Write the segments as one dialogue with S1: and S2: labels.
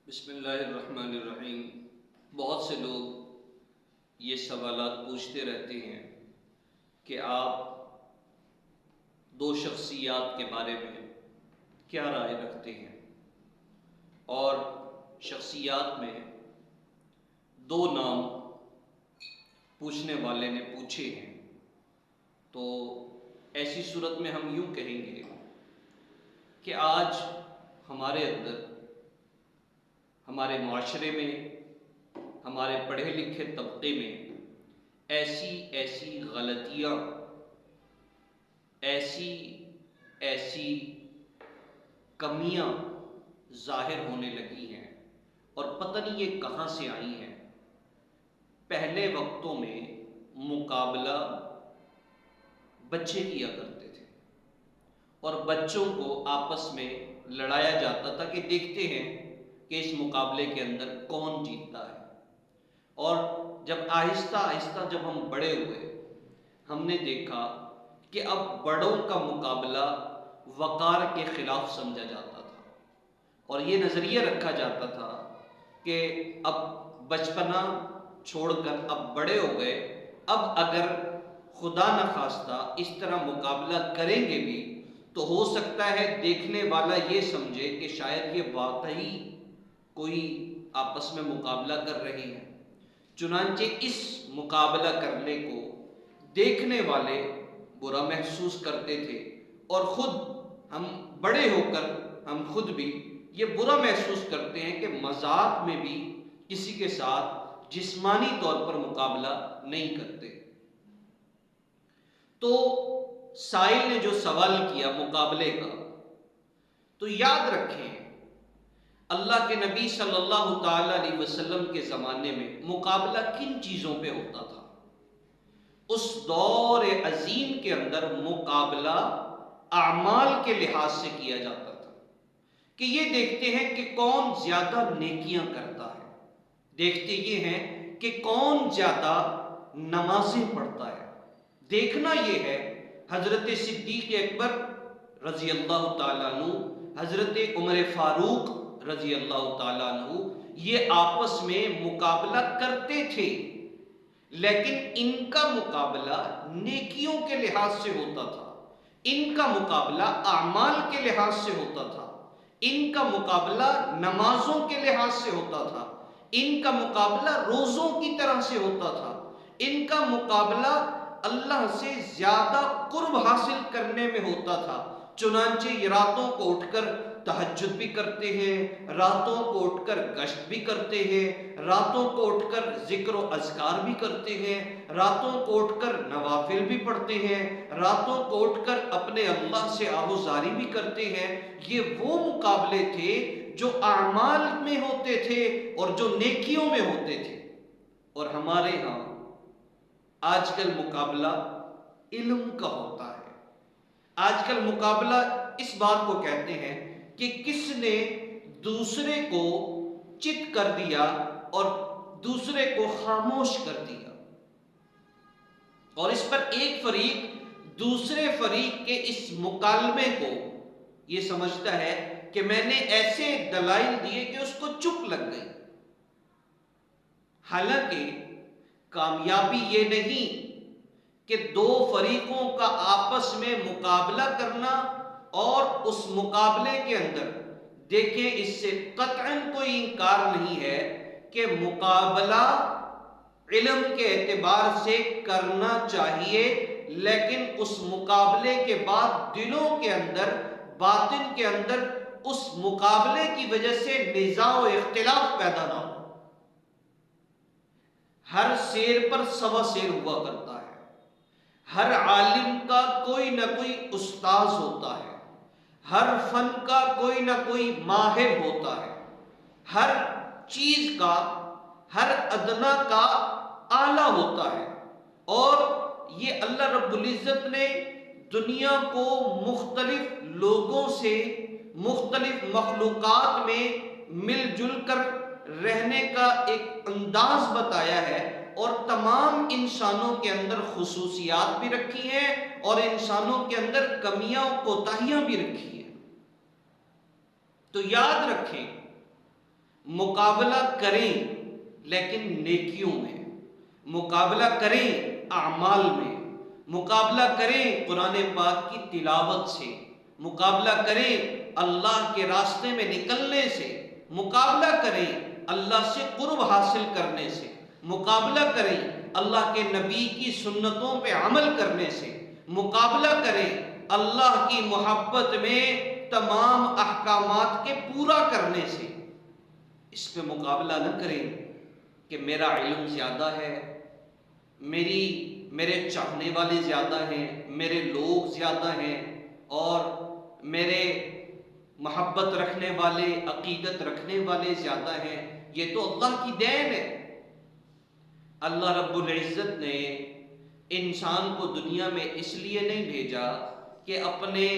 S1: بسم اللہ الرحمن الرحیم۔ بہت سے لوگ یہ سوالات پوچھتے رہتے ہیں کہ آپ دو شخصیات کے بارے میں کیا رائے رکھتے ہیں، اور شخصیات میں دو نام پوچھنے والے نے پوچھے ہیں۔ تو ایسی صورت میں ہم یوں کہیں گے کہ آج ہمارے اندر، ہمارے معاشرے میں، ہمارے پڑھے لکھے طبقے میں ایسی غلطیاں، ایسی کمیاں ظاہر ہونے لگی ہیں، اور پتہ نہیں یہ کہاں سے آئی ہیں۔ پہلے وقتوں میں مقابلہ بچے کیا کرتے تھے، اور بچوں کو آپس میں لڑایا جاتا تھا کہ دیکھتے ہیں کہ اس مقابلے کے اندر کون جیتتا ہے۔ اور جب آہستہ آہستہ جب ہم بڑے ہوئے، ہم نے دیکھا کہ اب بڑوں کا مقابلہ وقار کے خلاف سمجھا جاتا تھا، اور یہ نظریہ رکھا جاتا تھا کہ اب بچپنا چھوڑ کر اب بڑے ہو گئے، اب اگر خدا نخواستہ اس طرح مقابلہ کریں گے بھی تو ہو سکتا ہے دیکھنے والا یہ سمجھے کہ شاید یہ واقعی کوئی آپس میں مقابلہ کر رہی ہے۔ چنانچہ اس مقابلہ کرنے کو دیکھنے والے برا محسوس کرتے تھے، اور خود ہم بڑے ہو کر ہم خود بھی یہ برا محسوس کرتے ہیں کہ مذاق میں بھی کسی کے ساتھ جسمانی طور پر مقابلہ نہیں کرتے۔ تو سائل نے جو سوال کیا مقابلے کا، تو یاد رکھیں اللہ کے نبی صلی اللہ تعالی علیہ وسلم کے زمانے میں مقابلہ کن چیزوں پہ ہوتا تھا؟ اس دور عظیم کے اندر مقابلہ اعمال کے لحاظ سے کیا جاتا تھا، کہ یہ دیکھتے ہیں کہ کون زیادہ نیکیاں کرتا ہے، دیکھتے یہ ہیں کہ کون زیادہ نمازیں پڑھتا ہے۔ دیکھنا یہ ہے حضرت صدیق اکبر رضی اللہ تعالیٰ عنہ، حضرت عمر فاروق رضی اللہ تعالیٰ عنہ، یہ آپس میں مقابلہ کرتے تھے، لیکن ان کا مقابلہ نیکیوں کے لحاظ سے ہوتا تھا، ان کا مقابلہ اعمال کے لحاظ سے ہوتا تھا، ان کا مقابلہ نمازوں کے لحاظ سے ہوتا تھا، ان کا مقابلہ روزوں کی طرح سے ہوتا تھا، ان کا مقابلہ اللہ سے زیادہ قرب حاصل کرنے میں ہوتا تھا۔ چنانچہ یہ راتوں کو اٹھ کر تہجد بھی کرتے ہیں، راتوں کو اٹھ کر گشت بھی کرتے ہیں، راتوں کو اٹھ کر ذکر و اذکار بھی کرتے ہیں، راتوں کو اٹھ کر نوافل بھی پڑھتے ہیں، راتوں کو اٹھ کر اپنے اللہ سے آہوزاری بھی کرتے ہیں۔ یہ وہ مقابلے تھے جو اعمال میں ہوتے تھے اور جو نیکیوں میں ہوتے تھے۔ اور ہمارے ہاں آج کل مقابلہ علم کا ہوتا ہے۔ آج کل مقابلہ اس بات کو کہتے ہیں کہ کس نے دوسرے کو چت کر دیا اور دوسرے کو خاموش کر دیا، اور اس پر ایک فریق دوسرے فریق کے اس مکالمے کو یہ سمجھتا ہے کہ میں نے ایسے دلائل دیے کہ اس کو چپ لگ گئی۔ حالانکہ کامیابی یہ نہیں کہ دو فریقوں کا آپس میں مقابلہ کرنا، اور اس مقابلے کے اندر دیکھیں اس سے قطعاً کوئی انکار نہیں ہے کہ مقابلہ علم کے اعتبار سے کرنا چاہیے، لیکن اس مقابلے کے بعد دلوں کے اندر، باطن کے اندر اس مقابلے کی وجہ سے نزاع و اختلاف پیدا نہ ہو۔ ہر سیر پر سوا سیر ہوا کرتا ہے، ہر عالم کا کوئی نہ کوئی استاذ ہوتا ہے، ہر فن کا کوئی نہ کوئی ماہر ہوتا ہے، ہر چیز کا، ہر ادنا کا اعلیٰ ہوتا ہے، اور یہ اللہ رب العزت نے دنیا کو مختلف لوگوں سے، مختلف مخلوقات میں مل جل کر رہنے کا ایک انداز بتایا ہے، اور تمام انسانوں کے اندر خصوصیات بھی رکھی ہیں، اور انسانوں کے اندر کمیاں و کوتاہیاں بھی رکھی ہیں۔ تو یاد رکھیں مقابلہ کریں لیکن نیکیوں میں، مقابلہ کریں اعمال میں، مقابلہ کریں قرآن پاک کی تلاوت سے، مقابلہ کریں اللہ کے راستے میں نکلنے سے، مقابلہ کریں اللہ سے قرب حاصل کرنے سے، مقابلہ کریں اللہ کے نبی کی سنتوں پہ عمل کرنے سے، مقابلہ کریں اللہ کی محبت میں تمام احکامات کے پورا کرنے سے۔ اس پہ مقابلہ نہ کریں کہ میرا علم زیادہ ہے، میرے چاہنے والے زیادہ ہیں، میرے لوگ زیادہ ہیں، اور میرے محبت رکھنے والے، عقیدت رکھنے والے زیادہ ہیں۔ یہ تو اللہ کی دین ہے۔ اللہ رب العزت نے انسان کو دنیا میں اس لیے نہیں بھیجا کہ اپنے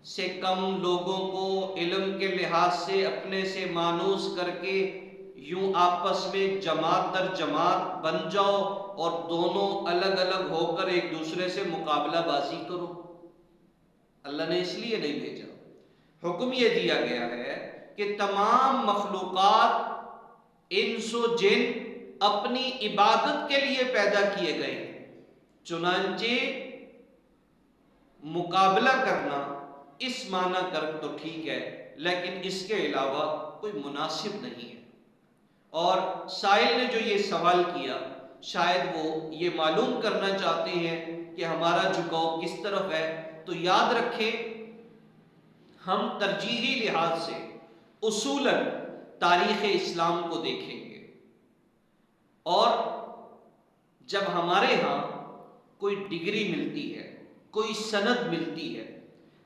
S1: سے کم لوگوں کو علم کے لحاظ سے اپنے سے مانوس کر کے یوں آپس میں جماعت در جماعت بن جاؤ اور دونوں الگ الگ ہو کر ایک دوسرے سے مقابلہ بازی کرو۔ اللہ نے اس لیے نہیں بھیجا۔ حکم یہ دیا گیا ہے کہ تمام مخلوقات، انس و جن اپنی عبادت کے لیے پیدا کیے گئے ہیں، چنانچہ مقابلہ کرنا اس معنی کر تو ٹھیک ہے، لیکن اس کے علاوہ کوئی مناسب نہیں ہے۔ اور سائل نے جو یہ سوال کیا، شاید وہ یہ معلوم کرنا چاہتے ہیں کہ ہمارا جھکاؤ کس طرف ہے۔ تو یاد رکھیں، ہم ترجیحی لحاظ سے اصولاً تاریخ اسلام کو دیکھیں گے، اور جب ہمارے ہاں کوئی ڈگری ملتی ہے، کوئی سند ملتی ہے،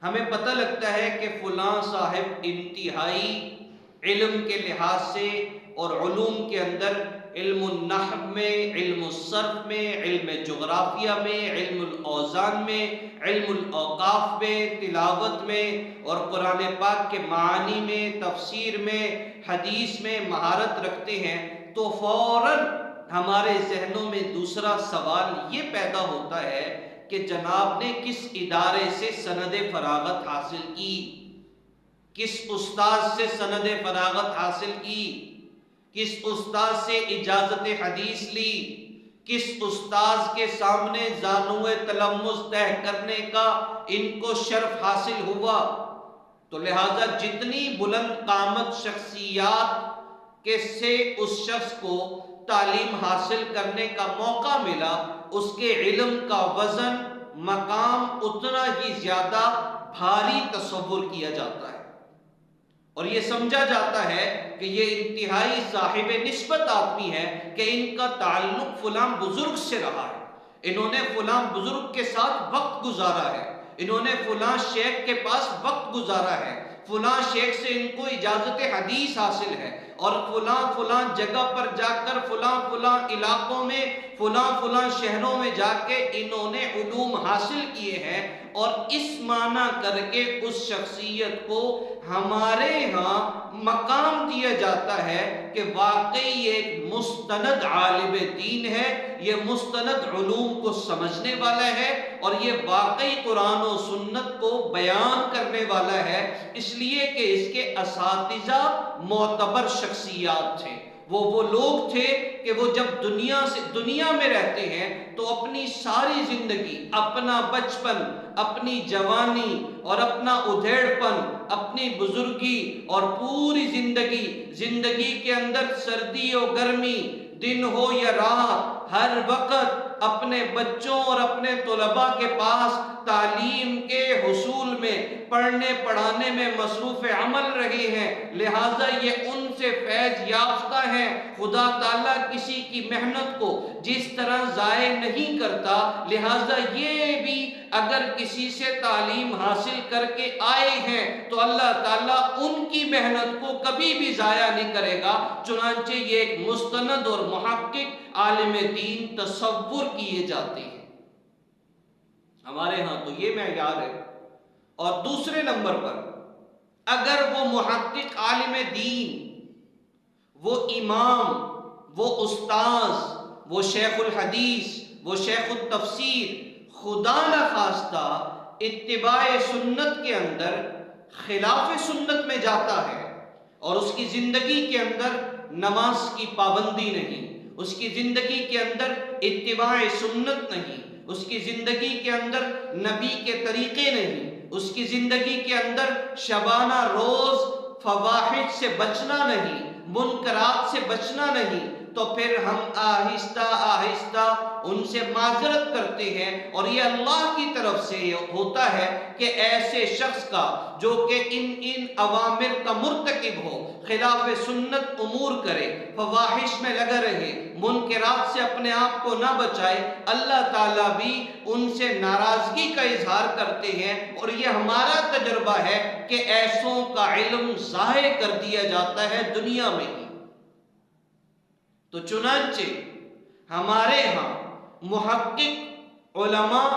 S1: ہمیں پتہ لگتا ہے کہ فلاں صاحب انتہائی علم کے لحاظ سے اور علوم کے اندر علم النحو میں، علم الصرف میں، علم جغرافیہ میں، علم الاوزان میں، علم الاوقاف میں، تلاوت میں، اور قرآن پاک کے معانی میں، تفسیر میں، حدیث میں مہارت رکھتے ہیں، تو فوراً ہمارے ذہنوں میں دوسرا سوال یہ پیدا ہوتا ہے کہ جناب نے کس ادارے سے سند فراغت حاصل کی، کس استاد سے سند فراغت حاصل کی، کس استاد سے اجازت حدیث لی، کس استاد کے سامنے زانوِ تلمس طے کرنے کا ان کو شرف حاصل ہوا۔ تو لہٰذا جتنی بلند قامت شخصیات کے سے اس شخص کو تعلیم حاصل کرنے کا موقع ملا، اس کے علم کا وزن، مقام اتنا ہی زیادہ بھاری تصور کیا جاتا ہے، اور یہ سمجھا جاتا ہے کہ یہ انتہائی صاحب نسبت آدمی ہے کہ ان کا تعلق فلاں بزرگ سے رہا ہے، انہوں نے فلاں بزرگ کے ساتھ وقت گزارا ہے، انہوں نے فلاں شیخ کے پاس وقت گزارا ہے، فلاں شیخ سے ان کو اجازت حدیث حاصل ہے، اور فلاں جگہ پر جا کر فلاں علاقوں میں، فلاں شہروں میں جا کے انہوں نے علوم حاصل کیے ہیں، اور اس معنی کر کے اس شخصیت کو ہمارے ہاں مقام دیا جاتا ہے کہ واقعی یہ ایک مستند عالم دین ہے، یہ مستند علوم کو سمجھنے والا ہے، اور یہ واقعی قرآن و سنت کو بیان کرنے والا ہے، اس لیے کہ اس کے اساتذہ معتبر شخصیات تھے۔ وہ لوگ تھے کہ وہ جب دنیا میں رہتے ہیں تو اپنی ساری زندگی، اپنا بچپن، اپنی جوانی اور اپنا ادھیڑ پن، اپنی بزرگی اور پوری زندگی کے اندر سردی و گرمی، دن ہو یا رات، ہر وقت اپنے بچوں اور اپنے طلباء کے پاس تعلیم کے حصول میں، پڑھنے پڑھانے میں مصروف عمل رہے ہیں، لہٰذا یہ ان سے فیض یافتہ ہیں۔ خدا تعالیٰ کسی کی محنت کو جس طرح ضائع نہیں کرتا، لہٰذا یہ بھی اگر کسی سے تعلیم حاصل کر کے آئے ہیں تو اللہ تعالیٰ ان کی محنت کو کبھی بھی ضائع نہیں کرے گا، چنانچہ یہ ایک مستند اور محقق عالم دین تصور کیے جاتے ہیں۔ ہمارے ہاں تو یہ معیار ہے۔ اور دوسرے نمبر پر، اگر وہ محقق عالم دین، وہ امام، وہ استاذ، وہ شیخ الحدیث، وہ شیخ التفسیر خدا نخواستہ اتباع سنت کے اندر خلاف سنت میں جاتا ہے اور اس کی کی زندگی کے اندر نماز کی پابندی نہیں، اس کی زندگی کے اندر اتباع سنت نہیں، اس کی زندگی کے اندر نبی کے طریقے نہیں، اس کی زندگی کے اندر شبانہ روز فواحش سے بچنا نہیں، منکرات سے بچنا نہیں، تو پھر ہم آہستہ آہستہ ان سے معذرت کرتے ہیں، اور یہ اللہ کی طرف سے ہوتا ہے کہ ایسے شخص کا جو کہ ان اوامر کا مرتکب ہو، خلاف سنت امور کرے، فواحش میں لگا رہے، منکرات سے اپنے آپ کو نہ بچائے، اللہ تعالیٰ بھی ان سے ناراضگی کا اظہار کرتے ہیں، اور یہ ہمارا تجربہ ہے کہ ایسوں کا علم ضائع کر دیا جاتا ہے دنیا میں ہی۔ تو چنانچہ ہمارے ہاں محقق علماء،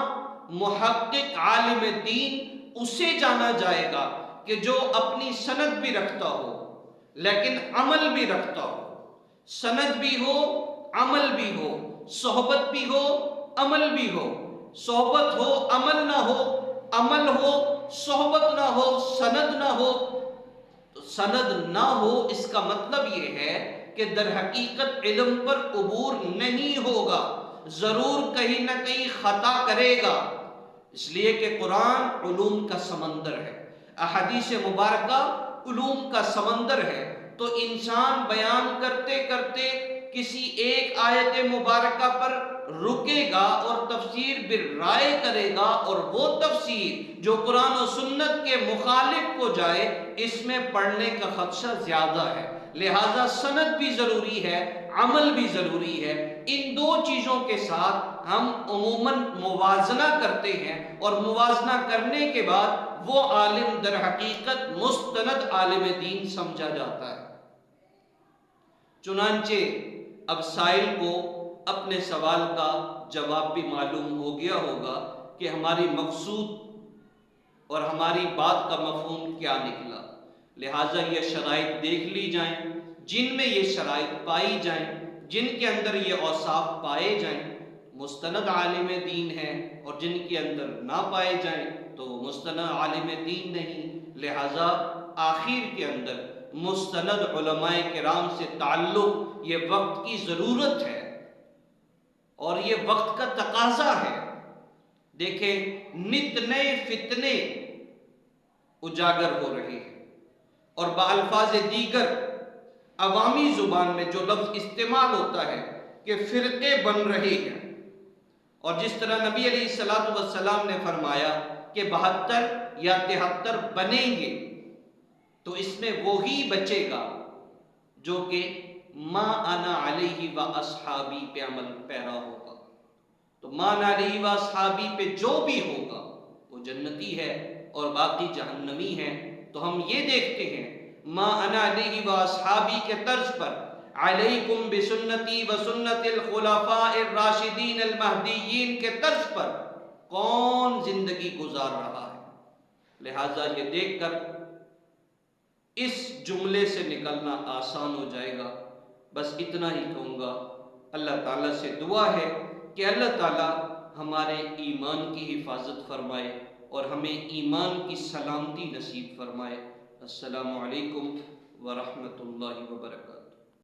S1: محقق عالم دین اسے جانا جائے گا کہ جو اپنی سند بھی رکھتا ہو لیکن عمل بھی رکھتا ہو، سند بھی ہو عمل بھی ہو، صحبت بھی ہو عمل بھی ہو، صحبت ہو عمل نہ ہو، عمل ہو صحبت نہ ہو، سند نہ ہو۔ تو سند نہ ہو اس کا مطلب یہ ہے کہ در حقیقت علم پر عبور نہیں ہوگا، ضرور کہیں نہ کہیں خطا کرے گا، اس لیے کہ قرآن علوم کا سمندر ہے، احادیث مبارکہ علوم کا سمندر ہے۔ تو انسان بیان کرتے کرتے کسی ایک آیت مبارکہ پر رکے گا اور تفسیر بالرائے کرے گا، اور وہ تفسیر جو قرآن و سنت کے مخالف کو جائے اس میں پڑھنے کا خدشہ زیادہ ہے۔ لہٰذا سند بھی ضروری ہے، عمل بھی ضروری ہے۔ ان دو چیزوں کے ساتھ ہم عموماً موازنہ کرتے ہیں، اور موازنہ کرنے کے بعد وہ عالم در حقیقت مستند عالم دین سمجھا جاتا ہے۔ چنانچہ اب سائل کو اپنے سوال کا جواب بھی معلوم ہو گیا ہوگا کہ ہماری مقصود اور ہماری بات کا مفہوم کیا نکلا، لہٰذا یہ شرائط دیکھ لی جائیں، جن میں یہ شرائط پائی جائیں، جن کے اندر یہ اوصاف پائے جائیں مستند عالم دین ہے، اور جن کے اندر نہ پائے جائیں تو مستند عالم دین نہیں۔ لہٰذا آخر کے اندر مستند علماء کرام سے تعلق یہ وقت کی ضرورت ہے اور یہ وقت کا تقاضا ہے۔ دیکھیں نت نئے فتنے اجاگر ہو رہے ہیں، اور بالفاظ دیگر عوامی زبان میں جو لفظ استعمال ہوتا ہے کہ فرقے بن رہے ہیں، اور جس طرح نبی علیہ الصلوۃ والسلام نے فرمایا کہ 72 یا 73 بنیں گے، تو اس میں وہی بچے گا جو کہ ما انا علیہ و اصحابی پہ عمل پیرا ہوگا۔ تو ما انا علیہ و اصحابی پہ جو بھی ہوگا وہ جنتی ہے اور باقی جہنمی ہیں۔ تو ہم یہ دیکھتے ہیں ما انا علیہ و اصحابی کے طرز پر علیکم بسنتی و سنت الخلفاء الراشدین المہدیین کے طرز پر کون زندگی گزار رہا ہے۔ لہٰذا یہ دیکھ کر اس جملے سے نکلنا آسان ہو جائے گا۔ بس اتنا ہی کہوں گا، اللہ تعالیٰ سے دعا ہے کہ اللہ تعالیٰ ہمارے ایمان کی حفاظت فرمائے اور ہمیں ایمان کی سلامتی نصیب فرمائے۔ السلام علیکم ورحمۃ اللہ وبرکاتہ۔